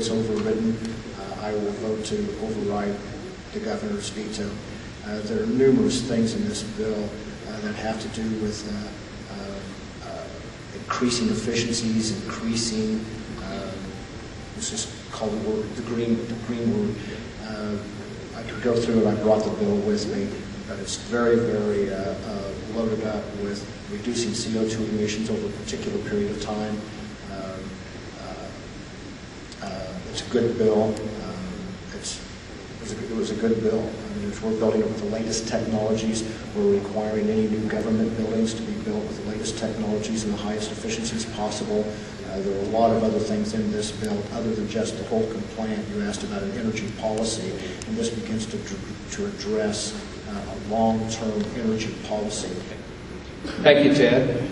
gets overridden, I will vote to override the governor's veto. There are numerous things in this bill that have to do with increasing efficiencies, increasing, let's just call the word the green word. I could go through it. I brought the bill with me, but it's very, very loaded up with reducing CO2 emissions over a particular period of time. It's a good bill. It was a good bill. I mean, we're building it with the latest technologies. We're requiring any new government buildings to be built with the latest technologies and the highest efficiencies possible. There are a lot of other things in this bill other than just the Holcomb plant. You asked about an energy policy, and this begins to address a long-term energy policy. Thank you, Ted.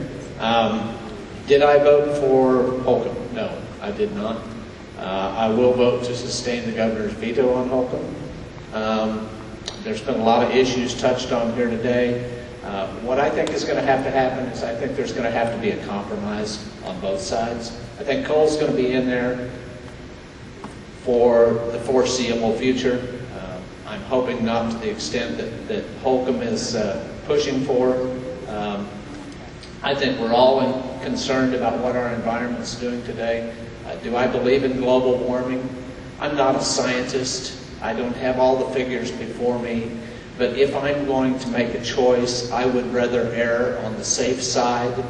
Did I vote for Holcomb? No, I did not. I will vote to sustain the governor's veto on Holcomb. There's been a lot of issues touched on here today. What I think is going to happen is I think there's going to have to be a compromise on both sides. I think coal's going to be in there for the foreseeable future. I'm hoping not to the extent that Holcomb is pushing for. I think we're all concerned about what our environment's doing today. Do I believe in global warming? I'm not a scientist. I don't have all the figures before me. But if I'm going to make a choice, I would rather err on the safe side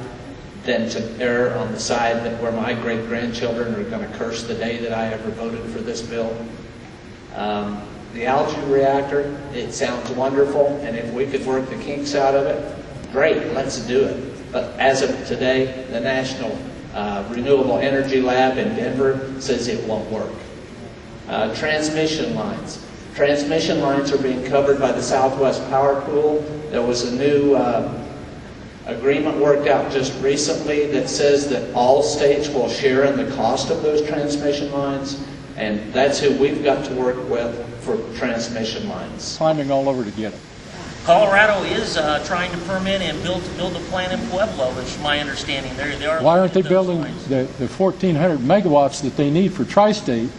than to err on the side that where my great-grandchildren are going to curse the day that I ever voted for this bill. The algae reactor, it sounds wonderful, and if we could work the kinks out of it, great, let's do it. But as of today, the National Renewable Energy Lab in Denver says it won't work. Transmission lines. Transmission lines are being covered by the Southwest Power Pool. There was a new agreement worked out just recently that says that all states will share in the cost of those transmission lines, and that's who we've got to work with for transmission lines. Climbing all over to get it. Colorado is trying to permit and build a plant in Pueblo, is my understanding. They are. Why aren't they building the 1,400 megawatts that they need for tri-state?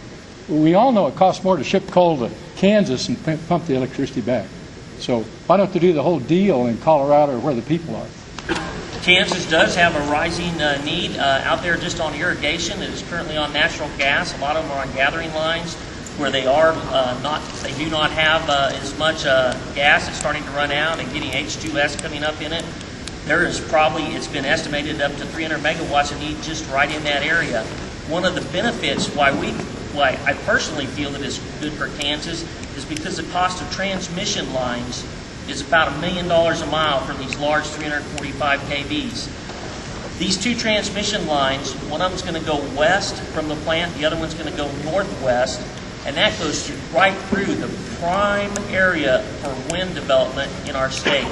We all know it costs more to ship coal to Kansas and pump the electricity back. So why don't they do the whole deal in Colorado where the people are? Kansas does have a rising need out there just on irrigation. It is currently on natural gas. A lot of them are on gathering lines where they do not have as much gas. It's starting to run out and getting H2S coming up in it. There is probably, it's been estimated up to 300 megawatts of need just right in that area. One of the benefits why I personally feel that it's good for Kansas is because the cost of transmission lines is about $1 million a mile for these large 345 kVs. These two transmission lines, one of them's going to go west from the plant, the other one's going to go northwest, and that goes right through the prime area for wind development in our state.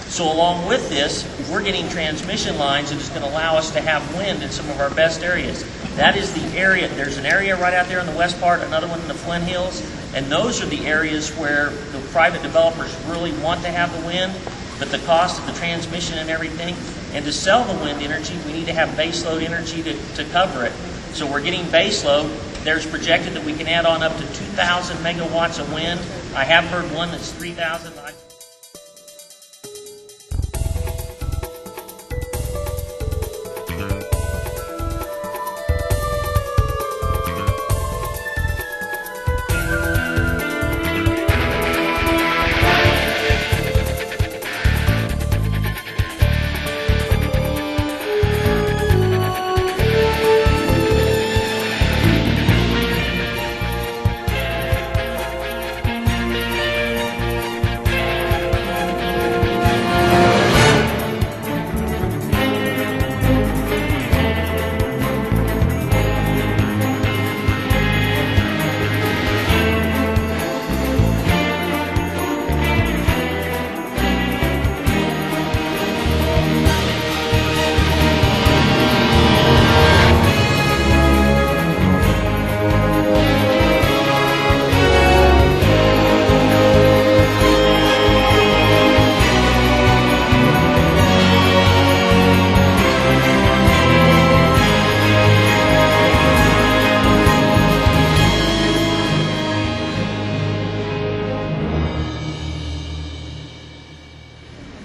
So along with this, we're getting transmission lines that is going to allow us to have wind in some of our best areas. That is the area. There's an area right out there in the west part, another one in the Flint Hills, and those are the areas where the private developers really want to have the wind, but the cost of the transmission and everything, and to sell the wind energy, we need to have baseload energy to cover it. So we're getting baseload. There's projected that we can add on up to 2,000 megawatts of wind. I have heard one that's 3,000.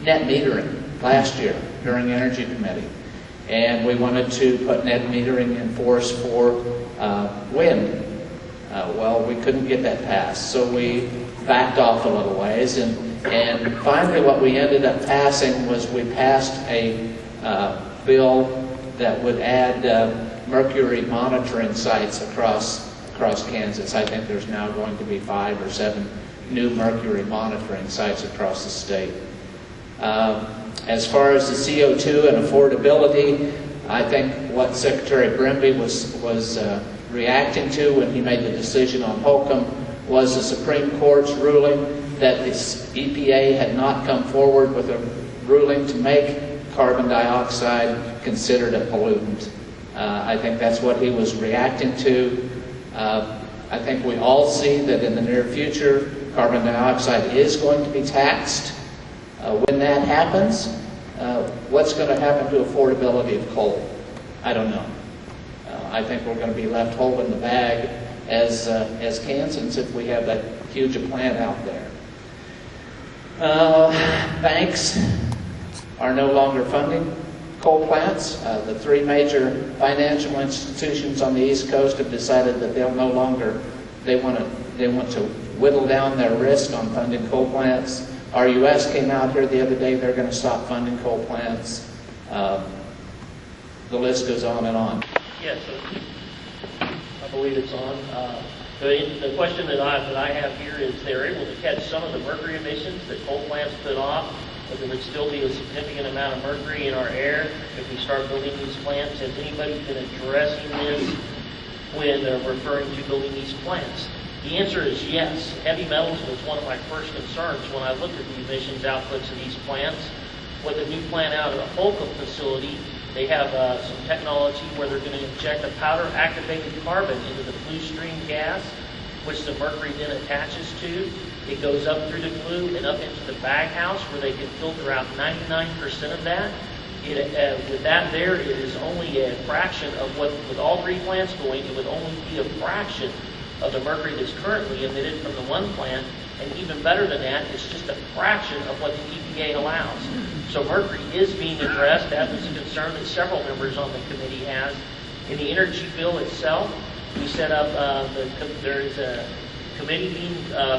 net metering last year during Energy Committee. And we wanted to put net metering in force for wind. Well, we couldn't get that passed, so we backed off a little ways. And finally what we ended up passing was we passed a bill that would add mercury monitoring sites across Kansas. I think there's now going to be 5 or 7 new mercury monitoring sites across the state. As far as the CO2 and affordability, I think what Secretary Brimby was reacting to when he made the decision on Holcomb was the Supreme Court's ruling that the EPA had not come forward with a ruling to make carbon dioxide considered a pollutant. I think that's what he was reacting to. I think we all see that in the near future, carbon dioxide is going to be taxed. When that happens, what's going to happen to affordability of coal? I don't know. I think we're going to be left holding the bag as Kansans if we have that huge plant out there. Banks are no longer funding coal plants. The 3 major financial institutions on the East Coast have decided that they'll no longer, they want to whittle down their risk on funding coal plants. RUS came out here the other day, they're going to stop funding coal plants. The list goes on and on. Yes, I believe it's on. The question that I have here is they're able to catch some of the mercury emissions that coal plants put off, but there would still be a significant amount of mercury in our air if we start building these plants. Has anybody been addressing this when they're referring to building these plants? The answer is yes. Heavy metals was one of my first concerns when I looked at the emissions outputs of these plants. With a new plant out at the Holcomb facility, they have some technology where they're going to inject a powder-activated carbon into the flue stream gas, which the mercury then attaches to. It goes up through the flue and up into the bag house where they can filter out 99% of that. With that there, it is only a fraction of what, with all 3 plants going, it would only be a fraction of the mercury that's currently emitted from the one plant, and even better than that, it's just a fraction of what the EPA allows. So mercury is being addressed. That was a concern that several members on the committee has. In the energy bill itself, we set up, there is a committee being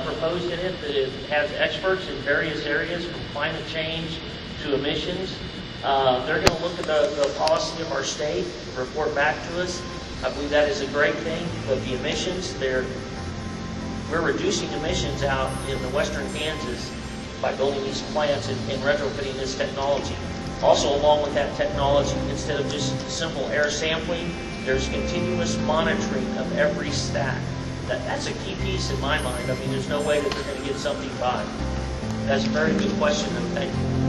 proposed in it that has experts in various areas from climate change to emissions. They're going to look at the policy of our state, report back to us. I believe that is a great thing, but the emissions, we're reducing emissions out in the western Kansas by building these plants and retrofitting this technology. Also, along with that technology, instead of just simple air sampling, there's continuous monitoring of every stack. That's a key piece in my mind. I mean, there's no way that they're going to get something by. That's a very good question, and thank you.